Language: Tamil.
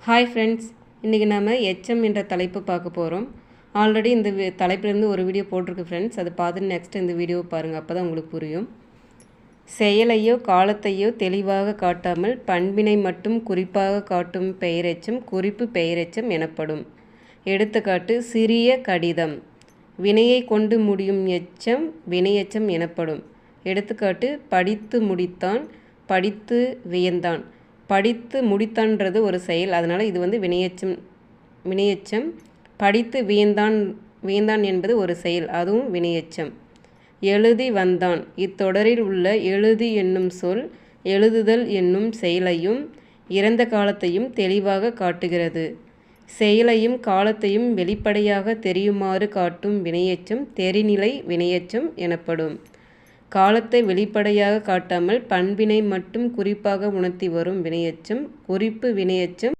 ஹாய் ஃப்ரெண்ட்ஸ், இன்றைக்கி நம்ம எச்சம் என்ற தலைப்பு பார்க்க போகிறோம். ஆல்ரெடி இந்த தலைப்பிலேருந்து ஒரு வீடியோ போட்டிருக்கு ஃப்ரெண்ட்ஸ். அதை பார்த்துட்டு நெக்ஸ்ட் இந்த வீடியோவை பாருங்கள், அப்போ தான் உங்களுக்கு புரியும். செயலையோ காலத்தையோ தெளிவாக காட்டாமல் பண்பினை மட்டும் குறிப்பாக காட்டும் பெயரெச்சம் குறிப்பு பெயரெச்சம் எனப்படும். எடுத்துக்காட்டு: சிறிய கடிதம். வினையை கொண்டு முடியும் எச்சம் வினையெச்சம் எனப்படும். எடுத்துக்காட்டு: படித்து முடித்தான், படித்து வியந்தான். படித்து முடித்தான்றது ஒரு செயல், அதனால் இது வினையெச்சம். படித்து வியந்தான் என்பது ஒரு செயல், அதுவும் வினையெச்சம். எழுதி வந்தான். இத்தொடரில் உள்ள எழுதி என்னும் சொல் எழுதுதல் என்னும் செயலையும் இறந்த காலத்தையும் தெளிவாக காட்டுகிறது. செயலையும் காலத்தையும் வெளிப்படையாக தெரியுமாறு காட்டும் வினையெச்சம் தெரிநிலை வினையெச்சம் எனப்படும். காலத்தை வெளிப்படையாக காட்டாமல் பண்பினை மட்டும் குறிப்பாக உணர்த்தி வரும் வினையெச்சம் குறிப்பு வினையெச்சம்